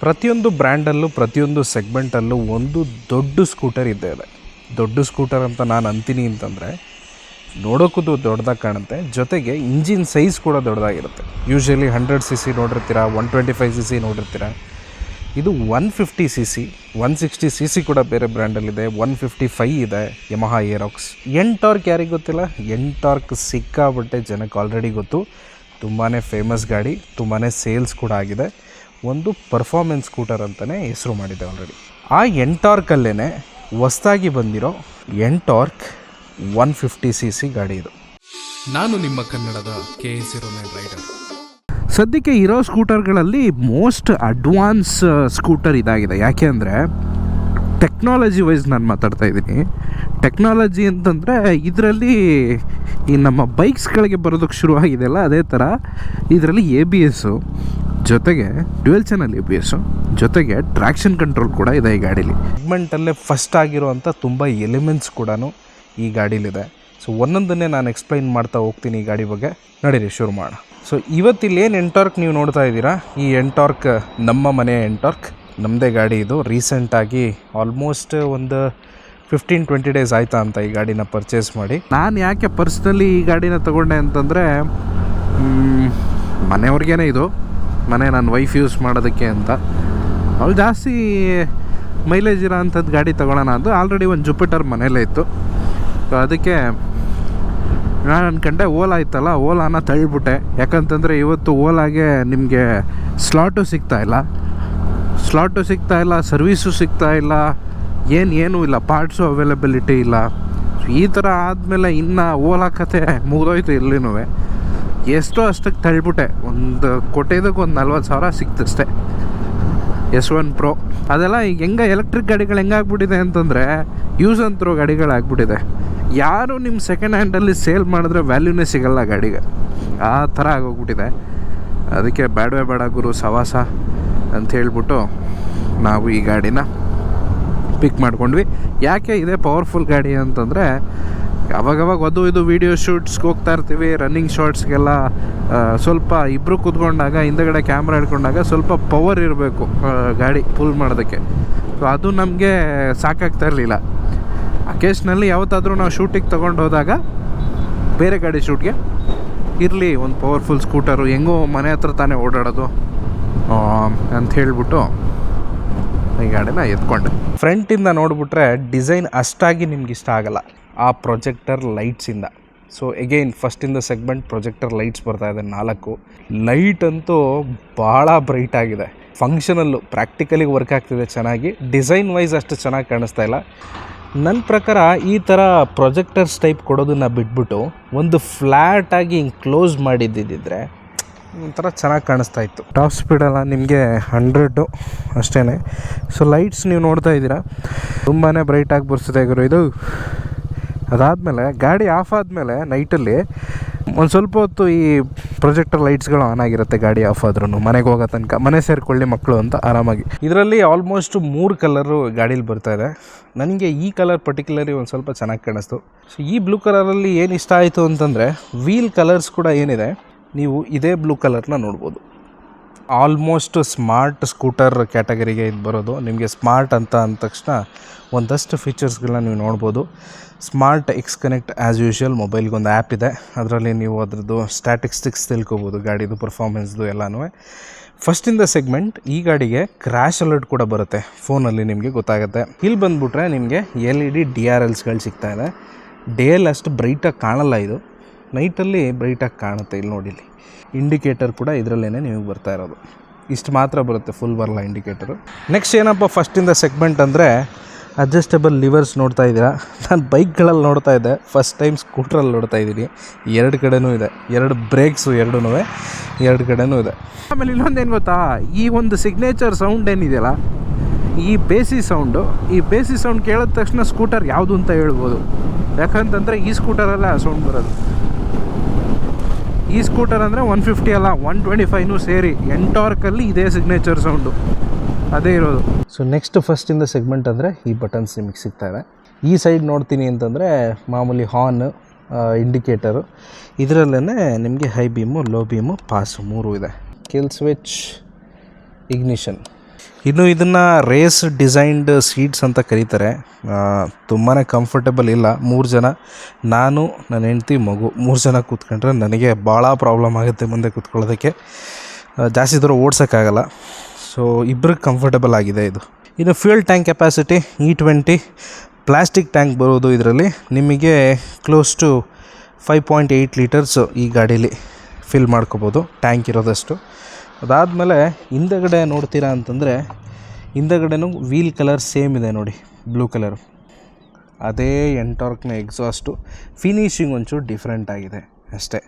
ಪ್ರತಿಯೊಂದು ಬ್ರ್ಯಾಂಡಲ್ಲೂ ಪ್ರತಿಯೊಂದು ಸೆಗ್ಮೆಂಟಲ್ಲೂ ಒಂದು ದೊಡ್ಡ ಸ್ಕೂಟರ್ ಇದ್ದೇ ಇದೆ. ದೊಡ್ಡ ಸ್ಕೂಟರ್ ಅಂತ ನಾನು ಅಂತೀನಿ ಅಂತಂದರೆ ನೋಡೋಕ್ಕೂ ದೊಡ್ಡದಾಗಿ ಕಾಣುತ್ತೆ, ಜೊತೆಗೆ ಇಂಜಿನ್ ಸೈಜ್ ಕೂಡ ದೊಡ್ಡದಾಗಿರುತ್ತೆ. ಯೂಶ್ವಲಿ 100cc ನೋಡಿರ್ತೀರ, 125cc ನೋಡಿರ್ತೀರ. ಇದು 150cc, 160cc ಕೂಡ ಬೇರೆ ಬ್ರ್ಯಾಂಡಲ್ಲಿದೆ, 155 ಇದೆ ಯಮಹಾ ಏರಾಕ್ಸ್. ಎಂಟಾರ್ಕ್ ಯಾರಿಗೆ ಗೊತ್ತಿಲ್ಲ? ಎಂಟಾರ್ಕ್ ಸಿಕ್ಕಾಬಟ್ಟೆ ಜನಕ್ಕೆ ಆಲ್ರೆಡಿ ಗೊತ್ತು. ತುಂಬಾ ಫೇಮಸ್ ಗಾಡಿ, ತುಂಬಾ ಸೇಲ್ಸ್ ಕೂಡ ಆಗಿದೆ. ಒಂದು ಪರ್ಫಾರ್ಮೆನ್ಸ್ ಸ್ಕೂಟರ್ ಅಂತಲೇ ಹೆಸರು ಮಾಡಿದೆ ಆಲ್ರೆಡಿ. ಆ ಎಂಟಾರ್ಕಲ್ಲೇ ಹೊಸ್ದಾಗಿ ಬಂದಿರೋ ಎಂಟಾರ್ಕ್ 150cc ಗಾಡಿ ಇದು. ನಾನು ನಿಮ್ಮ ಕನ್ನಡದ KS09 ರೈಡರ್. ಸದ್ಯಕ್ಕೆ ಇರೋ ಸ್ಕೂಟರ್ಗಳಲ್ಲಿ ಮೋಸ್ಟ್ ಅಡ್ವಾನ್ಸ್ ಸ್ಕೂಟರ್ ಇದಾಗಿದೆ. ಯಾಕೆ ಅಂದರೆ ಟೆಕ್ನಾಲಜಿ ವೈಸ್ ನಾನು ಮಾತಾಡ್ತಾ ಇದ್ದೀನಿ. ಟೆಕ್ನಾಲಜಿ ಅಂತಂದರೆ ಇದರಲ್ಲಿ ಈ ನಮ್ಮ ಬೈಕ್ಸ್ಗಳಿಗೆ ಬರೋದಕ್ಕೆ ಶುರುವಾಗಿದೆಯಲ್ಲ, ಅದೇ ಥರ ಇದರಲ್ಲಿ ABS ಜೊತೆಗೆ ಡ್ಯುಯಲ್ ಚಾನಲ್ ABS ಜೊತೆಗೆ ಟ್ರ್ಯಾಕ್ಷನ್ ಕಂಟ್ರೋಲ್ ಕೂಡ ಇದೆ ಈ ಗಾಡೀಲಿ. ಸೆಗ್ಮೆಂಟಲ್ಲೇ ಫಸ್ಟ್ ಆಗಿರುವಂಥ ತುಂಬ ಎಲಿಮೆಂಟ್ಸ್ ಕೂಡ ಈ ಗಾಡೀಲಿದೆ. ಸೊ ಒಂದೊಂದನ್ನೇ ನಾನು ಎಕ್ಸ್ಪ್ಲೈನ್ ಮಾಡ್ತಾ ಹೋಗ್ತೀನಿ ಈ ಗಾಡಿ ಬಗ್ಗೆ. ನಡೀರಿ ಶುರು ಮಾಡೋಣ. ಸೊ ಇವತ್ತಿಲ್ಲಿ ಏನು ಎಂಟಾರ್ಕ್ ನೀವು ನೋಡ್ತಾ ಇದ್ದೀರಾ, ಈ ಎಂಟಾರ್ಕ್ ನಮ್ಮ ಮನೆಯ ಎಂಟಾರ್ಕ್, ನಮ್ಮದೇ ಗಾಡಿ ಇದು. ರೀಸೆಂಟಾಗಿ ಆಲ್ಮೋಸ್ಟ್ ಒಂದು 15-20 ಡೇಸ್ ಆಯಿತಾ ಅಂತ ಈ ಗಾಡಿನ ಪರ್ಚೇಸ್ ಮಾಡಿ. ನಾನು ಯಾಕೆ ಪರ್ಸ್ನಲಿ ಈ ಗಾಡಿನ ತೊಗೊಂಡೆ ಅಂತಂದರೆ ಮನೆಯವ್ರಿಗೇನೆ ಇದು, ಮನೆ ನನ್ನ ವೈಫ್ ಯೂಸ್ ಮಾಡೋದಕ್ಕೆ ಅಂತ. ಅವಳು ಜಾಸ್ತಿ ಮೈಲೇಜ್ ಇರೋ ಅಂಥದ್ದು ಗಾಡಿ ತೊಗೊಳ್ಳೋಣ ಅಂತ. ಆಲ್ರೆಡಿ ಒಂದು ಜುಪಿಟರ್ ಮನೇಲೇ ಇತ್ತು. ಸೊ ಅದಕ್ಕೆ ನಾನು ಅಂದ್ಕೊಂಡೆ ಓಲಾ ಇತ್ತಲ್ಲ, ಓಲಾನ ತಳ್ಳಿಬಿಟ್ಟೆ. ಯಾಕಂತಂದರೆ ಇವತ್ತು ಓಲಾಗೆ ನಿಮಗೆ ಸ್ಲಾಟು ಸಿಗ್ತಾಯಿಲ್ಲ, ಸರ್ವೀಸು ಸಿಗ್ತಾಯಿಲ್ಲ, ಏನೂ ಇಲ್ಲ, ಪಾರ್ಟ್ಸು ಅವೈಲಬಿಲಿಟಿ ಇಲ್ಲ. ಈ ಥರ ಆದಮೇಲೆ ಇನ್ನು ಓಲಾ ಕತೆ ಮುಗಿದೋಯ್ತು ಎಲ್ಲಿನೂ. ಎಷ್ಟೋ ಅಷ್ಟಕ್ಕೆ ತಳ್ಳಿಬಿಟ್ಟೆ. ಒಂದು ಕೊಟ್ಟಿದ್ದಕ್ಕೆ ಒಂದು 40,000 ಸಿಕ್ತಷ್ಟೇ. S1 Pro ಅದೆಲ್ಲ ಈಗ ಎಲೆಕ್ಟ್ರಿಕ್ ಗಾಡಿಗಳು ಹೆಂಗಾಗ್ಬಿಟ್ಟಿದೆ ಅಂತಂದರೆ ಯೂಸ್ ಆ್ಯಂಡ್ ಥ್ರೋ ಗಾಡಿಗಳಾಗ್ಬಿಟ್ಟಿದೆ. ಯಾರು ನಿಮ್ಮ ಸೆಕೆಂಡ್ ಹ್ಯಾಂಡಲ್ಲಿ ಸೇಲ್ ಮಾಡಿದ್ರೆ ವ್ಯಾಲ್ಯೂನೇ ಸಿಗಲ್ಲ ಗಾಡಿಗೆ, ಆ ಥರ ಆಗೋಗ್ಬಿಟ್ಟಿದೆ. ಅದಕ್ಕೆ ಬೇಡ ಗುರು ಸವಾಸ ಅಂತ ಹೇಳ್ಬಿಟ್ಟು ನಾವು ಈ ಗಾಡಿನ ಪಿಕ್ ಮಾಡ್ಕೊಂಡ್ವಿ. ಯಾಕೆ ಇದೆ ಪವರ್ಫುಲ್ ಗಾಡಿ ಅಂತಂದರೆ ಅವಾಗವಾಗ ಅದು ಇದು ವೀಡಿಯೋ ಶೂಟ್ಸ್ಗೆ ಹೋಗ್ತಾ ಇರ್ತೀವಿ, ರನ್ನಿಂಗ್ ಶಾರ್ಟ್ಸ್ಗೆಲ್ಲ ಸ್ವಲ್ಪ ಇಬ್ಬರು ಕೂತ್ಕೊಂಡಾಗ ಹಿಂದಗಡೆ ಕ್ಯಾಮ್ರಾ ಹಿಡ್ಕೊಂಡಾಗ ಸ್ವಲ್ಪ ಪವರ್ ಇರಬೇಕು ಗಾಡಿ ಫುಲ್ ಮಾಡೋದಕ್ಕೆ. ಸೊ ಅದು ನಮಗೆ ಸಾಕಾಗ್ತಾ ಇರಲಿಲ್ಲ. ಅಕೇಶ್ನಲ್ಲಿ ಯಾವತ್ತಾದರೂ ನಾವು ಶೂಟಿಗೆ ತೊಗೊಂಡು ಹೋದಾಗ ಬೇರೆ ಗಾಡಿ ಶೂಟ್ಗೆ ಇರಲಿ ಒಂದು ಪವರ್ಫುಲ್ ಸ್ಕೂಟರು, ಹೆಂಗೋ ಮನೆ ಹತ್ರ ತಾನೇ ಓಡಾಡೋದು ಅಂತ ಹೇಳಿಬಿಟ್ಟು ಈ ಗಾಡಿನ ಎತ್ಕೊಂಡೆ. ಫ್ರಂಟಿಂದ ನೋಡಿಬಿಟ್ರೆ ಡಿಸೈನ್ ಅಷ್ಟಾಗಿ ನಿಮ್ಗೆ ಇಷ್ಟ ಆಗಲ್ಲ ಆ ಪ್ರೊಜೆಕ್ಟರ್ ಲೈಟ್ಸಿಂದ. ಸೊ ಎಗೈನ್ ಫಸ್ಟಿಂದ ಸೆಗ್ಮೆಂಟ್ ಪ್ರೊಜೆಕ್ಟರ್ ಲೈಟ್ಸ್ ಬರ್ತಾ ಇದೆ 4 ಲೈಟ್ ಅಂತೂ ಭಾಳ ಬ್ರೈಟ್ ಆಗಿದೆ. ಫಂಕ್ಷನಲ್ಲು ಪ್ರಾಕ್ಟಿಕಲಿಗೆ ವರ್ಕ್ ಆಗ್ತಿದೆ ಚೆನ್ನಾಗಿ. ಡಿಸೈನ್ ವೈಸ್ ಅಷ್ಟು ಚೆನ್ನಾಗಿ ಕಾಣಿಸ್ತಾ ಇಲ್ಲ. ನನ್ನ ಪ್ರಕಾರ ಈ ಥರ ಪ್ರೊಜೆಕ್ಟರ್ಸ್ ಟೈಪ್ ಕೊಡೋದನ್ನು ಬಿಟ್ಬಿಟ್ಟು ಒಂದು ಫ್ಲ್ಯಾಟಾಗಿ ಹಿಂಗೆ ಕ್ಲೋಸ್ ಮಾಡಿದ್ದಿದ್ದರೆ ಒಂಥರ ಚೆನ್ನಾಗಿ ಕಾಣಿಸ್ತಾ ಇತ್ತು. ಟಾಪ್ ಸ್ಪೀಡೆಲ್ಲ ನಿಮಗೆ 100 ಅಷ್ಟೇ. ಸೊ ಲೈಟ್ಸ್ ನೀವು ನೋಡ್ತಾ ಇದ್ದೀರಾ, ತುಂಬಾ ಬ್ರೈಟಾಗಿ ಬರ್ತಿದೆ ಗುರು ಇದು. ಅದಾದಮೇಲೆ ಗಾಡಿ ಆಫ್ ಆದಮೇಲೆ ನೈಟಲ್ಲಿ ಒಂದು ಸ್ವಲ್ಪ ಹೊತ್ತು ಈ ಪ್ರೊಜೆಕ್ಟರ್ ಲೈಟ್ಸ್ಗಳು ಆನ್ ಆಗಿರುತ್ತೆ. ಗಾಡಿ ಆಫ್ ಆದ್ರೂ ಮನೆಗೆ ಹೋಗೋ ತನಕ ಮನೆ ಸೇರಿಕೊಳ್ಳಿ ಮಕ್ಕಳು ಅಂತ ಆರಾಮಾಗಿ. ಇದರಲ್ಲಿ ಆಲ್ಮೋಸ್ಟ್ 3 ಕಲರು ಗಾಡೀಲಿ ಬರ್ತಾ ಇದೆ. ನನಗೆ ಈ ಕಲರ್ ಪರ್ಟಿಕ್ಯುಲರಿ ಒಂದು ಸ್ವಲ್ಪ ಚೆನ್ನಾಗಿ ಕಾಣಿಸ್ತು. ಸೊ ಈ ಬ್ಲೂ ಕಲರಲ್ಲಿ ಏನು ಇಷ್ಟ ಆಯಿತು ಅಂತಂದರೆ ವೀಲ್ ಕಲರ್ಸ್ ಕೂಡ ಏನಿದೆ ನೀವು ಇದೇ ಬ್ಲೂ ಕಲರ್ನ ನೋಡ್ಬೋದು. ಆಲ್ಮೋಸ್ಟ್ ಸ್ಮಾರ್ಟ್ ಸ್ಕೂಟರ್ ಕ್ಯಾಟಗರಿಗೆ ಇದು ಬರೋದು. ನಿಮಗೆ ಸ್ಮಾರ್ಟ್ ಅಂತ ಅಂದ ತಕ್ಷಣ ಒಂದಷ್ಟು ಫೀಚರ್ಸ್ಗಳನ್ನ ನೀವು ನೋಡ್ಬೋದು. Smart X connect as usual, ಮೊಬೈಲ್ಗೊಂದು ಆ್ಯಪ್ ಇದೆ, ಅದರಲ್ಲಿ ನೀವು ಅದರದ್ದು ಸ್ಟ್ಯಾಟಿಸ್ಟಿಕ್ಸ್ ತಿಳ್ಕೊಬೋದು, ಗಾಡಿದು ಪರ್ಫಾರ್ಮೆನ್ಸ್ದು ಎಲ್ಲನೂ. ಫಸ್ಟಿಂದ ಸೆಗ್ಮೆಂಟ್ ಈ ಗಾಡಿಗೆ ಕ್ರ್ಯಾಶ್ ಅಲರ್ಟ್ ಕೂಡ ಬರುತ್ತೆ ಫೋನಲ್ಲಿ, ನಿಮಗೆ ಗೊತ್ತಾಗುತ್ತೆ. ಇಲ್ಲಿ ಬಂದುಬಿಟ್ರೆ ನಿಮಗೆ LED DRLಸ್ಗಳು ಸಿಗ್ತಾ ಇದೆ. ಡೇಯಲ್ಲಿ ಅಷ್ಟು ಬ್ರೈಟಾಗಿ ಕಾಣಲ್ಲ, ಇದು ನೈಟಲ್ಲಿ ಬ್ರೈಟಾಗಿ ಕಾಣುತ್ತೆ. ಇಲ್ಲಿ ನೋಡಿ, ಇಲ್ಲಿ ಇಂಡಿಕೇಟರ್ ಕೂಡ ಇದರಲ್ಲೇ ನಿಮಗೆ ಬರ್ತಾ ಇರೋದು. ಇಷ್ಟು ಮಾತ್ರ ಬರುತ್ತೆ, ಫುಲ್ ಬರಲ್ಲ ಇಂಡಿಕೇಟರು. ನೆಕ್ಸ್ಟ್ ಏನಪ್ಪ ಫಸ್ಟಿಂದ ಸೆಗ್ಮೆಂಟ್ ಅಂದರೆ ಅಡ್ಜಸ್ಟಬಲ್ ಲಿವರ್ಸ್ ನೋಡ್ತಾ ಇದ್ದೀರಾ. ನಾನು ಬೈಕ್ಗಳಲ್ಲಿ ನೋಡ್ತಾ ಇದ್ದೆ, ಫಸ್ಟ್ ಟೈಮ್ ಸ್ಕೂಟ್ರಲ್ಲಿ ನೋಡ್ತಾ ಇದ್ದೀನಿ. 2 ಕಡೆನೂ ಇದೆ, 2 ಬ್ರೇಕ್ಸು ಎರಡೂ 2 ಕಡೆನೂ ಇದೆ. ಆಮೇಲೆ ಇನ್ನೊಂದೇನು ಗೊತ್ತಾ, ಈ ಒಂದು ಸಿಗ್ನೇಚರ್ ಸೌಂಡ್ ಏನಿದೆಯಲ್ಲ, ಈ ಬೇಸಿ ಸೌಂಡ್ ಕೇಳಿದ ತಕ್ಷಣ ಸ್ಕೂಟರ್ ಯಾವುದು ಅಂತ ಹೇಳ್ಬೋದು. ಯಾಕಂತಂದರೆ ಈ ಸ್ಕೂಟರಲ್ಲೇ ಆ ಸೌಂಡ್ ಬರೋದು. ಈ ಸ್ಕೂಟರ್ ಅಂದರೆ 150 ಅಲ್ಲ 125 ಸೇರಿ ಎಂಟಾರ್ಕಲ್ಲಿ ಇದೇ ಸಿಗ್ನೇಚರ್ ಸೌಂಡು ಅದೇ ಇರೋದು. ಸೊ ನೆಕ್ಸ್ಟ್ ಫಸ್ಟಿಂದ ಸೆಗ್ಮೆಂಟ್ ಅಂದರೆ ಈ ಬಟನ್ಸ್ ನಿಮಗೆ ಸಿಗ್ತಾಯಿದೆ. ಈ ಸೈಡ್ ನೋಡ್ತೀನಿ ಅಂತಂದರೆ ಮಾಮೂಲಿ ಹಾರ್ನ್, ಇಂಡಿಕೇಟರು, ಇದರಲ್ಲೇ ನಿಮಗೆ high beam, low beam, pass 3 ಇದೆ. Kill switch, ignition. ಇನ್ನು ಇದನ್ನು ರೇಸ್ ಡಿಸೈನ್ಡ್ ಸೀಟ್ಸ್ ಅಂತ ಕರೀತಾರೆ. ತುಂಬಾ ಕಂಫರ್ಟಬಲ್ ಇಲ್ಲ. 3 ಜನ, ನಾನು, ನನ್ನ ಹೆಂಡ್ತಿ, ಮಗು 3 ಜನ ಕೂತ್ಕೊಂಡ್ರೆ ನನಗೆ ಭಾಳ ಪ್ರಾಬ್ಲಮ್ ಆಗುತ್ತೆ ಮುಂದೆ ಕೂತ್ಕೊಳ್ಳೋದಕ್ಕೆ. ಜಾಸ್ತಿ ದೂರ ಓಡ್ಸೋಕ್ಕಾಗಲ್ಲ. ಸೊ ಇಬ್ಬರಿಗೆ ಕಂಫರ್ಟಬಲ್ ಆಗಿದೆ ಇದು. ಇನ್ನು fuel tank capacity E20 plastic tank ಬರೋದು. ಇದರಲ್ಲಿ ನಿಮಗೆ ಕ್ಲೋಸ್ ಟು 5.8 ಲೀಟರ್ಸ್ ಈ ಗಾಡೀಲಿ ಫಿಲ್ ಮಾಡ್ಕೋಬೋದು, ಟ್ಯಾಂಕ್ ಇರೋದಷ್ಟು. ಅದಾದಮೇಲೆ ಹಿಂದಗಡೆ ನೋಡ್ತೀರಾ ಅಂತಂದರೆ ಹಿಂದಗಡೆನೂ ವೀಲ್ ಕಲರ್ ಸೇಮ್ ಇದೆ ನೋಡಿ, ಬ್ಲೂ ಕಲರು. ಅದೇ ಎಂಟಾರ್ಕ್ನ ಎಕ್ಸಾಸ್ಟು. ಫಿನಿಶಿಂಗ್ ಒಂಚೂರು ಡಿಫ್ರೆಂಟ್ ಆಗಿದೆ ಅಷ್ಟೇ.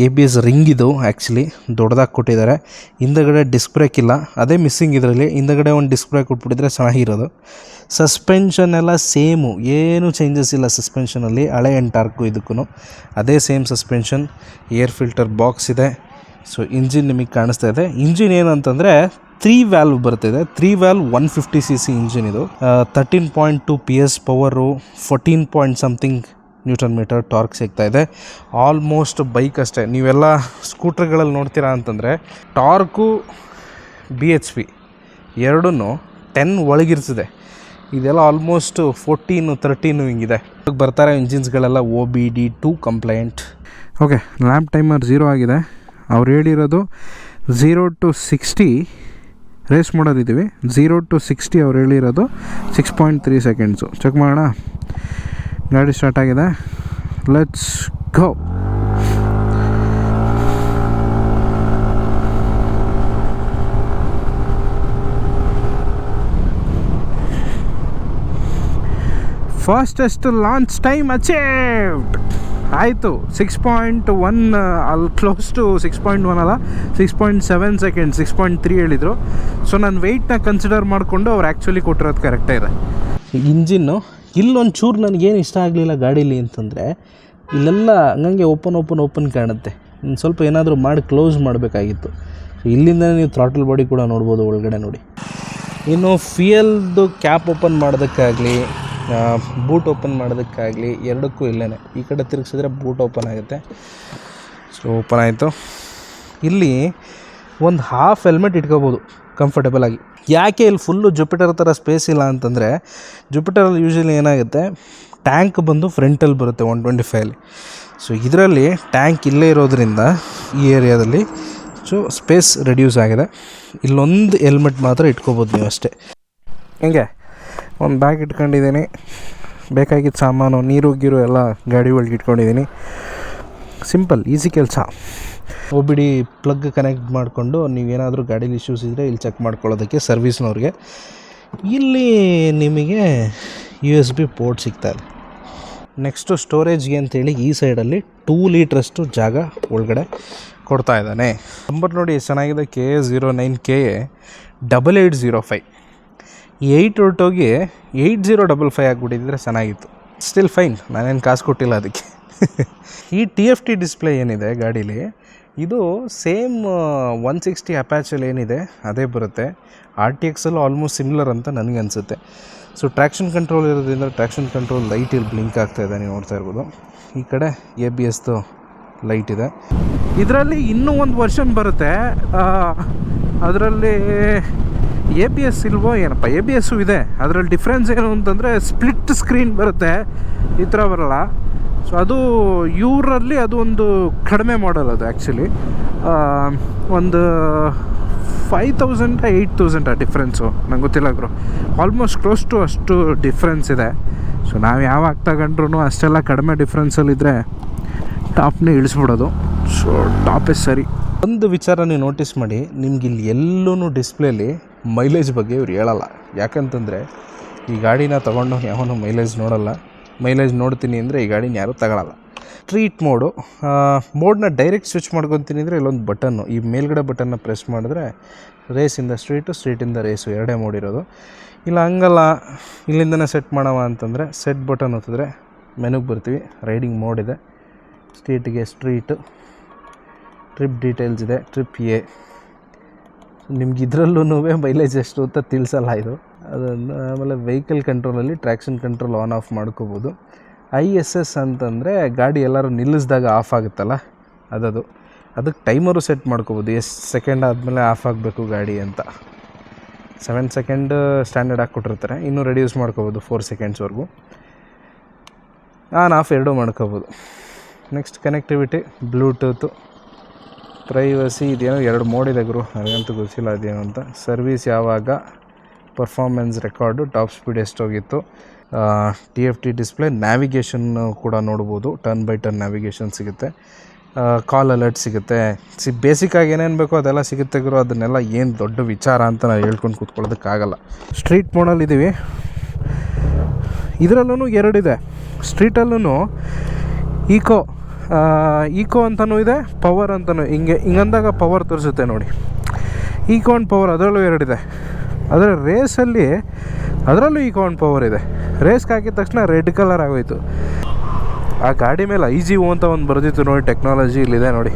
ABS ರಿಂಗ್ ಇದು ಆ್ಯಕ್ಚುಲಿ ದೊಡ್ಡದಾಗಿ ಕೊಟ್ಟಿದ್ದಾರೆ. ಹಿಂದಗಡೆ ಡಿಸ್ಕ್ ಬ್ರೇಕ್ ಇಲ್ಲ, ಅದೇ ಮಿಸ್ಸಿಂಗ್ ಇದರಲ್ಲಿ. ಹಿಂದಗಡೆ ಒಂದು ಡಿಸ್ಕ್ ಬ್ರೇಕ್ ಕೊಟ್ಬಿಟ್ಟಿದ್ರೆ ಚೆನ್ನಾಗಿರೋದು. ಸಸ್ಪೆನ್ಷನ್ ಎಲ್ಲ ಸೇಮು, ಏನೂ ಚೇಂಜಸ್ ಇಲ್ಲ ಸಸ್ಪೆನ್ಷನಲ್ಲಿ. ಹಳೆ ಎಂಟಾರ್ಕು ಇದಕ್ಕೂ ಅದೇ same suspension. Air filter box ಇದೆ. ಸೊ ಇಂಜಿನ್ ನಿಮಗೆ ಕಾಣಿಸ್ತಾ ಇದೆ. ಇಂಜಿನ್ ಏನಂತಂದರೆ 3 ವ್ಯಾಲ್ವ್ ಬರ್ತಿದೆ. 3 ವ್ಯಾಲ್ವ್ 150cc ಇಂಜಿನ್ ಇದು. 13.2 PS power, 14 point something newton meter torque ಸಿಗ್ತಾ ಇದೆ. ಆಲ್ಮೋಸ್ಟ್ ಬೈಕ್ ಅಷ್ಟೇ. ನೀವೆಲ್ಲ ಸ್ಕೂಟ್ರ್ಗಳಲ್ಲಿ ನೋಡ್ತೀರಾ ಅಂತಂದರೆ ಟಾರ್ಕು BHP ಎರಡೂ 10 ಒಳಗಿರ್ತದೆ. ಇದೆಲ್ಲ ಆಲ್ಮೋಸ್ಟ್ 14, 13 ಹಿಂಗಿದೆ. ಬರ್ತಾರೆ ಇಂಜಿನ್ಸ್ಗಳೆಲ್ಲ OBD2 complaint. Okay, lamp timer 0 ಆಗಿದೆ. ಅವ್ರು ಹೇಳಿರೋದು 0 to 60 ರೇಸ್ ಮಾಡೋದಿದ್ದೀವಿ. 0 to 60 ಅವ್ರು ಹೇಳಿರೋದು 6.3 ಸೆಕೆಂಡ್ಸು. ಚೆಕ್ ಮಾಡೋಣ. ಗಾಡಿ ಸ್ಟಾರ್ಟ್ ಆಗಿದೆ. Let's go. Fastest launch time achieved ಆಯಿತು. 6.1 ಅಲ್ಲಿ ಕ್ಲೋಸ್ ಟು 6.1 ಅಲ್ಲ, 6.7 ಸೆಕೆಂಡ್, 6.3 ಹೇಳಿದರು. ಸೊ ನಾನು ವೆಯ್ಟ್ನ ಕನ್ಸಿಡರ್ ಮಾಡಿಕೊಂಡು ಅವ್ರು ಆ್ಯಕ್ಚುಲಿ ಕೊಟ್ಟಿರೋದು ಕರೆಕ್ಟೇ ಇದೆ. ಇಂಜಿನ್ನು ಇಲ್ಲೊಂದು ಚೂರು ನನಗೇನು ಇಷ್ಟ ಆಗಲಿಲ್ಲ ಗಾಡೀಲಿ ಅಂತಂದರೆ, ಇಲ್ಲೆಲ್ಲ ಹಂಗಂಗೆ ಓಪನ್ ಕಾಣುತ್ತೆ. ಸ್ವಲ್ಪ ಏನಾದರೂ ಮಾಡಿ ಕ್ಲೋಸ್ ಮಾಡಬೇಕಾಗಿತ್ತು. ಸೊ ಇಲ್ಲಿಂದ ನೀವು ಥ್ರಾಟಲ್ ಬಾಡಿ ಕೂಡ ನೋಡ್ಬೋದು ಒಳಗಡೆ ನೋಡಿ. ಇನ್ನು ಫ್ಯೂಯಲ್ದು ಕ್ಯಾಪ್ ಓಪನ್ ಮಾಡೋದಕ್ಕಾಗಲಿ, ಬೂಟ್ ಓಪನ್ ಮಾಡೋದಕ್ಕಾಗಲಿ ಎರಡಕ್ಕೂ ಇಲ್ಲೇ ಈ ಕಡೆ ತಿರುಗಿಸಿದ್ರೆ ಬೂಟ್ ಓಪನ್ ಆಗುತ್ತೆ. ಸೊ ಓಪನ್ ಆಯಿತು. ಇಲ್ಲಿ ಒಂದು ಹಾಫ್ ಹೆಲ್ಮೆಟ್ ಇಟ್ಕೋಬೋದು ಕಂಫರ್ಟಬಲಾಗಿ. ಯಾಕೆ ಇಲ್ಲಿ ಫುಲ್ಲು ಜುಪಿಟರ್ ಥರ ಸ್ಪೇಸ್ ಇಲ್ಲ ಅಂತಂದರೆ, ಜುಪಿಟರಲ್ಲಿ ಯೂಶ್ವಲಿ ಏನಾಗುತ್ತೆ, ಟ್ಯಾಂಕ್ ಬಂದು ಫ್ರಂಟಲ್ಲಿ ಬರುತ್ತೆ 125ಅಲ್ಲಿ. ಸೊ ಇದರಲ್ಲಿ ಟ್ಯಾಂಕ್ ಇಲ್ಲೇ ಇರೋದ್ರಿಂದ ಈ ಏರಿಯಾದಲ್ಲಿ ಸೊ ಸ್ಪೇಸ್ ರೆಡ್ಯೂಸ್ ಆಗಿದೆ. ಇಲ್ಲೊಂದು ಹೆಲ್ಮೆಟ್ ಮಾತ್ರ ಇಟ್ಕೋಬೋದು ನೀವು ಅಷ್ಟೇ. ಹಿಂಗೆ ಒಂದು ಬ್ಯಾಗ್ ಇಟ್ಕೊಂಡಿದ್ದೀನಿ, ಬೇಕಾಗಿದ್ದ ಸಾಮಾನು ನೀರು ಗೀರು ಎಲ್ಲ ಗಾಡಿ ಒಳಗೆ ಇಟ್ಕೊಂಡಿದ್ದೀನಿ. ಸಿಂಪಲ್ ಈಸಿ ಕೆಲಸ. OBD ಪ್ಲಗ್ ಕನೆಕ್ಟ್ ಮಾಡಿಕೊಂಡು ನೀವೇನಾದರೂ ಗಾಡೀಲಿ ಇಶ್ಯೂಸ್ ಇದ್ದರೆ ಇಲ್ಲಿ ಚೆಕ್ ಮಾಡ್ಕೊಳ್ಳೋದಕ್ಕೆ ಸರ್ವಿಸ್ನವ್ರಿಗೆ. ಇಲ್ಲಿ ನಿಮಗೆ USB ಪೋರ್ಟ್ ಸಿಗ್ತಾಯಿದೆ. ನೆಕ್ಸ್ಟು ಸ್ಟೋರೇಜ್ಗೆ ಅಂತೇಳಿ ಈ ಸೈಡಲ್ಲಿ 2 ಲೀಟ್ರಷ್ಟು ಜಾಗ ಒಳಗಡೆ ಕೊಡ್ತಾ ಇದ್ದಾನೆ. ನಂಬರ್ ನೋಡಿ ಎಷ್ಟು ಚೆನ್ನಾಗಿದೆ, KA09KA 8805. 8 ಹೊರಟೋಗಿ 8055 ಆಗಿಬಿಟ್ಟಿದ್ರೆ ಚೆನ್ನಾಗಿತ್ತು. ಸ್ಟಿಲ್ ಫೈನ್, ನಾನೇನು ಕಾಸು ಕೊಟ್ಟಿಲ್ಲ ಅದಕ್ಕೆ. ಈ TFT ಡಿಸ್ಪ್ಲೇ ಏನಿದೆ ಗಾಡೀಲಿ, ಇದು ಸೇಮ್ 160 ಅಪ್ಯಾಚಲ್ಲಿ ಏನಿದೆ ಅದೇ ಬರುತ್ತೆ. RTXಲ್ಲೂ ಆಲ್ಮೋಸ್ಟ್ ಸಿಮಿಲರ್ ಅಂತ ನನಗೆ ಅನಿಸುತ್ತೆ. ಸೊ ಟ್ರ್ಯಾಕ್ಷನ್ ಕಂಟ್ರೋಲ್ ಇರೋದ್ರಿಂದ ಟ್ರ್ಯಾಕ್ಷನ್ ಕಂಟ್ರೋಲ್ ಲೈಟ್ ಇಲ್ಲಿ ಬ್ಲಿಂಕ್ ಆಗ್ತಾಯಿದೆ, ನೀವು ನೋಡ್ತಾ ಇರ್ಬೋದು. ಈ ಕಡೆ ABSದು ಲೈಟ್ ಇದೆ. ಇದರಲ್ಲಿ ಇನ್ನೂ ಒಂದು ವರ್ಷನ್ ಬರುತ್ತೆ. ಅದರಲ್ಲಿ ABS ಇಲ್ವೋ ಏನಪ್ಪ, ABSಸು ಇದೆ. ಅದರಲ್ಲಿ ಡಿಫ್ರೆನ್ಸ್ ಏನು ಅಂತಂದರೆ ಸ್ಪ್ಲಿಟ್ ಸ್ಕ್ರೀನ್ ಬರುತ್ತೆ, ಈ ಥರ ಬರಲ್ಲ. ಸೊ ಅದು ಇವರಲ್ಲಿ ಅದು ಒಂದು ಕಡಿಮೆ ಮಾಡಲ್. ಅದು ಆ್ಯಕ್ಚುಲಿ ಒಂದು 5000 8000 ಡಿಫ್ರೆನ್ಸು, ನಂಗೆ ಗೊತ್ತಿಲ್ಲ ಗುರು. ಆಲ್ಮೋಸ್ಟ್ ಕ್ಲೋಸ್ ಟು ಅಷ್ಟು ಡಿಫ್ರೆನ್ಸ್ ಇದೆ. ಸೊ ನಾವು ಯಾವಾಗ ತಗೊಂಡ್ರು ಅಷ್ಟೆಲ್ಲ ಕಡಿಮೆ ಡಿಫ್ರೆನ್ಸಲ್ಲಿದ್ದರೆ ಟಾಪ್ನೇ ಇಳಿಸ್ಬಿಡೋದು. ಸೊ ಟಾಪೇ ಸರಿ. ಒಂದು ವಿಚಾರ ನೀವು ನೋಟಿಸ್ ಮಾಡಿ, ನಿಮ್ಗೆ ಇಲ್ಲಿ ಎಲ್ಲೂ ಡಿಸ್ಪ್ಲೇಲಿ ಮೈಲೇಜ್ ಬಗ್ಗೆ ಇವ್ರು ಹೇಳಲ್ಲ. ಯಾಕಂತಂದರೆ ಈ ಗಾಡಿನ ತೊಗೊಂಡು ಯಾವನು ಮೈಲೇಜ್ ನೋಡಲ್ಲ. ಮೈಲೇಜ್ ನೋಡ್ತೀನಿ ಅಂದರೆ ಈ ಗಾಡಿನ ಯಾರೂ ತಗೊಳ್ಳಲ್ಲ. ಸ್ಟ್ರೀಟ್ ಮೋಡ್ನ ಡೈರೆಕ್ಟ್ ಸ್ವಿಚ್ ಮಾಡ್ಕೊತೀನಿ ಅಂದರೆ ಇಲ್ಲೊಂದು ಬಟನ್ನು, ಈ ಮೇಲ್ಗಡೆ ಬಟನ್ನ ಪ್ರೆಸ್ ಮಾಡಿದ್ರೆ ರೇಸಿಂದ ಸ್ಟ್ರೀಟಿಂದ ರೇಸು ಎರಡೇ ಮೋಡ್ ಇರೋದು. ಇಲ್ಲ ಹಂಗಲ್ಲ, ಇಲ್ಲಿಂದನೇ ಸೆಟ್ ಮಾಡವ ಅಂತಂದರೆ ಸೆಟ್ ಬಟನ್ ಒತ್ತಿದ್ರೆ ಮೆನುಗೆ ಬರ್ತೀವಿ. ರೈಡಿಂಗ್ ಮೋಡ್ ಇದೆ, ಸ್ಟ್ರೀಟಿಗೆ ಸ್ಟ್ರೀಟು, ಟ್ರಿಪ್ ಡೀಟೇಲ್ಸ್ ಇದೆ, ಟ್ರಿಪ್ A. ನಿಮ್ಗೆ ಇದರಲ್ಲೂ ಮೈಲೇಜ್ ಎಷ್ಟು ಅಂತ ತಿಳಿಸಲ್ಲ ಇದು. ಅದನ್ನು ಆಮೇಲೆ ವೆಹಿಕಲ್ ಕಂಟ್ರೋಲಲ್ಲಿ ಟ್ರ್ಯಾಕ್ಷನ್ ಕಂಟ್ರೋಲ್ ಆನ್ ಆಫ್ ಮಾಡ್ಕೋಬೋದು. ISS ಅಂತಂದರೆ ಗಾಡಿ ಎಲ್ಲರೂ ನಿಲ್ಲಿಸಿದಾಗ ಆಫ್ ಆಗುತ್ತಲ್ಲ ಅದಕ್ಕೆ ಟೈಮರು ಸೆಟ್ ಮಾಡ್ಕೋಬೋದು, ಎಷ್ಟು ಸೆಕೆಂಡ್ ಆದಮೇಲೆ ಆಫ್ ಆಗಬೇಕು ಗಾಡಿ ಅಂತ. 7 ಸೆಕೆಂಡ್ ಸ್ಟ್ಯಾಂಡರ್ಡ್ ಆಗಿ ಕೊಟ್ಟಿರ್ತಾರೆ, ಇನ್ನೂ ರೆಡ್ಯೂಸ್ ಮಾಡ್ಕೋಬೋದು 4 ಸೆಕೆಂಡ್ಸ್ವರೆಗೂ. ಆನ್ ಆಫ್ ಎರಡೂ ಮಾಡ್ಕೋಬೋದು. ನೆಕ್ಸ್ಟ್ ಕನೆಕ್ಟಿವಿಟಿ, ಬ್ಲೂಟೂತು, ಪ್ರೈವಸಿ, ಇದೇನೋ 2 ಮೋಡ್ ಇದೆ ಗುರು, ನನಗಂತೂ ಗೊತ್ತಿಲ್ಲ ಅದೇನು ಅಂತ. ಸರ್ವೀಸ್ ಯಾವಾಗ, ಪರ್ಫಾರ್ಮೆನ್ಸ್ ರೆಕಾರ್ಡು, ಟಾಪ್ ಸ್ಪೀಡ್ ಎಷ್ಟೋಗಿತ್ತು, TFT ಡಿಸ್ಪ್ಲೇ, ನ್ಯಾವಿಗೇಷನ್ ಕೂಡ ನೋಡ್ಬೋದು, ಟರ್ನ್ ಬೈ ಟರ್ನ್ ನ್ಯಾವಿಗೇಷನ್ ಸಿಗುತ್ತೆ, ಕಾಲ್ ಅಲರ್ಟ್ ಸಿಗುತ್ತೆ. ಬೇಸಿಕ್ಕಾಗಿ ಏನೇನು ಬೇಕೋ ಅದೆಲ್ಲ ಸಿಗುತ್ತೆ ಗುರು. ಅದನ್ನೆಲ್ಲ ಏನು ದೊಡ್ಡ ವಿಚಾರ ಅಂತ ನಾನು ಹೇಳ್ಕೊಂಡು ಕೂತ್ಕೊಳ್ಳೋದಕ್ಕಾಗಲ್ಲ. ಸ್ಟ್ರೀಟ್ ಮೋಡಲ್ಲಿ ಇದ್ದೀವಿ. ಇದರಲ್ಲೂ 2 ಇದೆ. ಸ್ಟ್ರೀಟಲ್ಲೂ ಈಕೋ ಅಂತಲೂ ಇದೆ, ಪವರ್ ಅಂತಲೂ. ಹಿಂಗಂದಾಗ ಪವರ್ ತೋರಿಸುತ್ತೆ ನೋಡಿ. ಈಕೋ ಆ್ಯಂಡ್ ಪವರ್ ಅದರಲ್ಲೂ 2 ಇದೆ. ಅದರ ರೇಸಲ್ಲಿ ಅದರಲ್ಲೂ ಈಕೋ ಆ್ಯಂಡ್ ಪವರ್ ಇದೆ. ರೇಸ್ಗೆ ಹಾಕಿದ ತಕ್ಷಣ ರೆಡ್ ಕಲರ್ ಆಗೋಯ್ತು. ಆ ಗಾಡಿ ಮೇಲೆ IGO ಅಂತ ಒಂದು ಬರೆದಿತ್ತು ನೋಡಿ, ಟೆಕ್ನಾಲಜಿ ಇಲ್ಲಿದೆ ನೋಡಿ.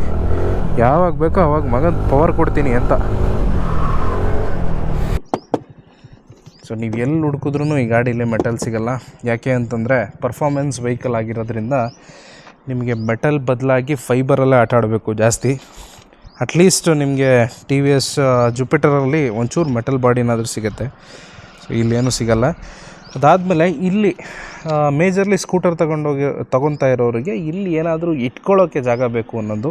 ಯಾವಾಗ ಬೇಕೋ ಅವಾಗ ಮಗನ ಪವರ್ ಕೊಡ್ತೀನಿ ಅಂತ. ಸೊ ನೀವು ಎಲ್ಲಿ ಹುಡುಕಿದ್ರೂ ಈ ಗಾಡೀಲಿ ಮೆಟಲ್ ಸಿಗೋಲ್ಲ. ಯಾಕೆ ಅಂತಂದರೆ ಪರ್ಫಾರ್ಮೆನ್ಸ್ ವೆಹಿಕಲ್ ಆಗಿರೋದ್ರಿಂದ ನಿಮಗೆ ಮೆಟಲ್ ಬದಲಾಗಿ ಫೈಬರಲ್ಲೇ ಆಟ ಆಡಬೇಕು ಜಾಸ್ತಿ. ಅಟ್ಲೀಸ್ಟ್ ನಿಮಗೆ TVS ಜುಪಿಟರಲ್ಲಿ ಒಂಚೂರು ಮೆಟಲ್ ಬಾಡಿನಾದರೂ ಸಿಗುತ್ತೆ. ಸೊ ಇಲ್ಲೇನೂ ಸಿಗೋಲ್ಲ. ಅದಾದಮೇಲೆ ಇಲ್ಲಿ ಮೇಜರ್ಲಿ ಸ್ಕೂಟರ್ ತೊಗೊತಾ ಇರೋರಿಗೆ ಇಲ್ಲಿ ಏನಾದರೂ ಇಟ್ಕೊಳ್ಳೋಕ್ಕೆ ಜಾಗ ಬೇಕು ಅನ್ನೋದು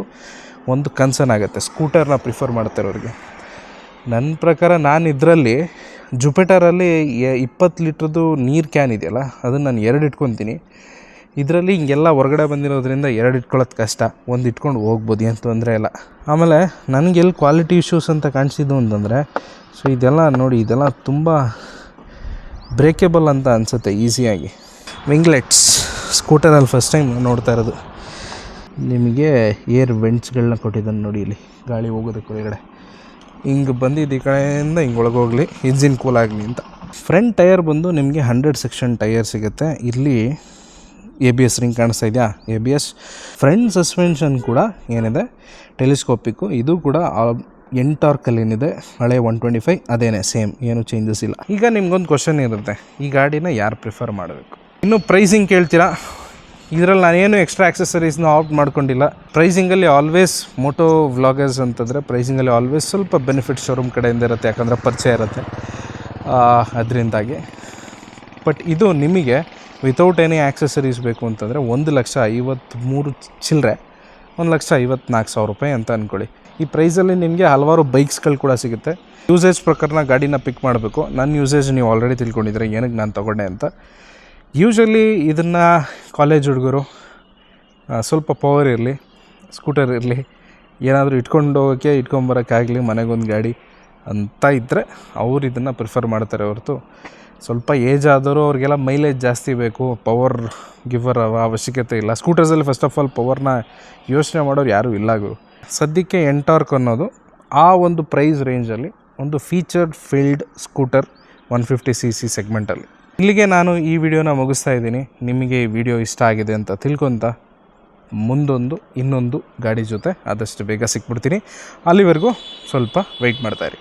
ಒಂದು ಕನ್ಸರ್ನ್ ಆಗುತ್ತೆ ಸ್ಕೂಟರ್ನ ಪ್ರಿಫರ್ ಮಾಡ್ತಿರೋರಿಗೆ. ನನ್ನ ಪ್ರಕಾರ ನಾನು ಇದರಲ್ಲಿ ಜುಪಿಟರಲ್ಲಿ 20 ಲೀಟ್ರದ್ದು ನೀರು ಕ್ಯಾನ್ ಇದೆಯಲ್ಲ, ಅದನ್ನು ನಾನು 2 ಇಟ್ಕೊತೀನಿ. ಇದರಲ್ಲಿ ಹಿಂಗೆಲ್ಲ ಹೊರಗಡೆ ಬಂದಿರೋದ್ರಿಂದ 2 ಇಟ್ಕೊಳ್ಳೋದು ಕಷ್ಟ, 1 ಇಟ್ಕೊಂಡು ಹೋಗ್ಬೋದು, ಏನು ತೊಂದರೆ ಇಲ್ಲ. ಆಮೇಲೆ ನನಗೆ ಎಲ್ಲಿ ಕ್ವಾಲಿಟಿ ಇಶ್ಯೂಸ್ ಅಂತ ಕಾಣಿಸಿದ್ದು ಅಂತಂದರೆ, ಸೊ ಇದೆಲ್ಲ ನೋಡಿ, ಇದೆಲ್ಲ ತುಂಬ ಬ್ರೇಕೇಬಲ್ ಅಂತ ಅನಿಸುತ್ತೆ ಈಸಿಯಾಗಿ. ವಿಂಗ್ಲೆಟ್ಸ್ ಸ್ಕೂಟರಲ್ಲಿ ಫಸ್ಟ್ ಟೈಮ್ ನೋಡ್ತಾ ಇರೋದು. ನಿಮಗೆ ಏರ್ ವೆಂಟ್ಸ್ಗಳನ್ನ ಕೊಟ್ಟಿದ್ದಾನೆ ನೋಡಿ, ಇಲ್ಲಿ ಗಾಳಿ ಹೋಗೋದಕ್ಕೆ ಹೊರಗಡೆ ಹಿಂಗೆ ಬಂದಿದ್ದು ಈ ಕಡೆಯಿಂದ ಹಿಂಗೆ ಒಳಗೋಗಲಿ, ಇಂಜಿನ್ ಕೂಲ್ ಆಗಲಿ ಅಂತ. ಫ್ರಂಟ್ ಟೈರ್ ಬಂದು ನಿಮಗೆ 100 ಸೆಕ್ಷನ್ ಟೈರ್ ಸಿಗುತ್ತೆ. ಇಲ್ಲಿ ABS ರಿಂಗ್ ಕಾಣಿಸ್ತಾ ಇದೆಯಾ, ABS. ಫ್ರಂಟ್ ಸಸ್ಪೆನ್ಷನ್ ಕೂಡ ಏನಿದೆ ಟೆಲಿಸ್ಕೋಪಿಕ್ಕು. ಇದು ಕೂಡ ಎಂಟಾರ್ಕಲ್ಲೇನಿದೆ, ಹಳೆ 125 ಅದೇನೆ, ಸೇಮ್, ಏನು ಚೇಂಜಸ್ ಇಲ್ಲ. ಈಗ ನಿಮ್ಗೊಂದು ಕ್ವಶನ್ ಇರುತ್ತೆ, ಈ ಗಾಡಿನ ಯಾರು ಪ್ರಿಫರ್ ಮಾಡಬೇಕು? ಇನ್ನು ಪ್ರೈಸಿಂಗ್ ಕೇಳ್ತೀರಾ. ಇದರಲ್ಲಿ ನಾನೇನು ಎಕ್ಸ್ಟ್ರಾ ಆಕ್ಸೆಸರೀಸ್ನ ಆಪ್ಟ್ ಮಾಡ್ಕೊಂಡಿಲ್ಲ. ಪ್ರೈಸಿಂಗಲ್ಲಿ ಆಲ್ವೇಸ್ ಮೋಟೋ ವ್ಲಾಗರ್ಸ್ ಅಂತಂದರೆ ಪ್ರೈಸಿಂಗಲ್ಲಿ ಆಲ್ವೇಸ್ ಸ್ವಲ್ಪ ಬೆನಿಫಿಟ್ ಶೋರೂಮ್ ಕಡೆಯಿಂದ ಇರುತ್ತೆ, ಯಾಕಂದರೆ ಪರಿಚಯ ಇರುತ್ತೆ ಅದರಿಂದಾಗಿ. ಬಟ್ ಇದು ನಿಮಗೆ ವಿತೌಟ್ ಎನಿ ಆಕ್ಸೆಸರೀಸ್ ಬೇಕು ಅಂತಂದರೆ 1,53,000 ಚಿಲ್ಲರೆ, 1,54,000 ರೂಪಾಯಿ ಅಂತ ಅಂದ್ಕೊಳ್ಳಿ. ಈ ಪ್ರೈಸಲ್ಲಿ ನಿಮಗೆ ಹಲವಾರು ಬೈಕ್ಸ್ಗಳು ಕೂಡ ಸಿಗುತ್ತೆ. ಯೂಸೇಜ್ ಪ್ರಕಾರನ ಗಾಡಿನ ಪಿಕ್ ಮಾಡಬೇಕು. ನನ್ನ ಯೂಸೇಜ್ ನೀವು ಆಲ್ರೆಡಿ ತಿಳ್ಕೊಂಡಿದ್ರೆ ಏನಕ್ಕೆ ನಾನು ತೊಗೊಂಡೆ ಅಂತ. ಯೂಶ್ವಲಿ ಇದನ್ನು ಕಾಲೇಜ್ ಹುಡುಗರು, ಸ್ವಲ್ಪ ಪವರ್ ಇರಲಿ, ಸ್ಕೂಟರ್ ಇರಲಿ, ಏನಾದರೂ ಇಟ್ಕೊಂಡೋಗೋಕ್ಕೆ ಇಟ್ಕೊಂಬರೋಕ್ಕಾಗಲಿ, ಮನೆಗೊಂದು ಗಾಡಿ ಅಂತ ಇದ್ದರೆ ಅವ್ರು ಇದನ್ನು ಪ್ರಿಫರ್ ಮಾಡ್ತಾರೆ ಹೊರತು, ಸ್ವಲ್ಪ ಏಜ್ ಆದವರು ಅವ್ರಿಗೆಲ್ಲ ಮೈಲೇಜ್ ಜಾಸ್ತಿ ಬೇಕು, ಪವರ್ ಗಿವರ್ ಅವಶ್ಯಕತೆ ಇಲ್ಲ. ಸ್ಕೂಟರ್ಸಲ್ಲಿ ಫಸ್ಟ್ ಆಫ್ ಆಲ್ ಪವರ್ನ ಯೋಚನೆ ಮಾಡೋರು ಯಾರೂ ಇಲ್ಲ ಗುರು. ಸದ್ಯಕ್ಕೆ ಎಂಟಾರ್ಕ್ ಅನ್ನೋದು ಆ ಒಂದು ಪ್ರೈಸ್ ರೇಂಜಲ್ಲಿ ಒಂದು ಫೀಚರ್ಡ್ ಫೀಲ್ಡ್ ಸ್ಕೂಟರ್ 150cc ಸೆಗ್ಮೆಂಟಲ್ಲಿ. ಇಲ್ಲಿಗೆ ನಾನು ಈ ವಿಡಿಯೋನ ಮುಗಿಸ್ತಾ ಇದ್ದೀನಿ. ನಿಮಗೆ ಈ ವಿಡಿಯೋ ಇಷ್ಟ ಆಗಿದೆ ಅಂತ ತಿಳ್ಕೊತ ಇನ್ನೊಂದು ಗಾಡಿ ಜೊತೆ ಆದಷ್ಟು ಬೇಗ ಸಿಕ್ಬಿಡ್ತೀನಿ. ಅಲ್ಲಿವರೆಗೂ ಸ್ವಲ್ಪ ವೆಯ್ಟ್ ಮಾಡ್ತಾಯಿರಿ.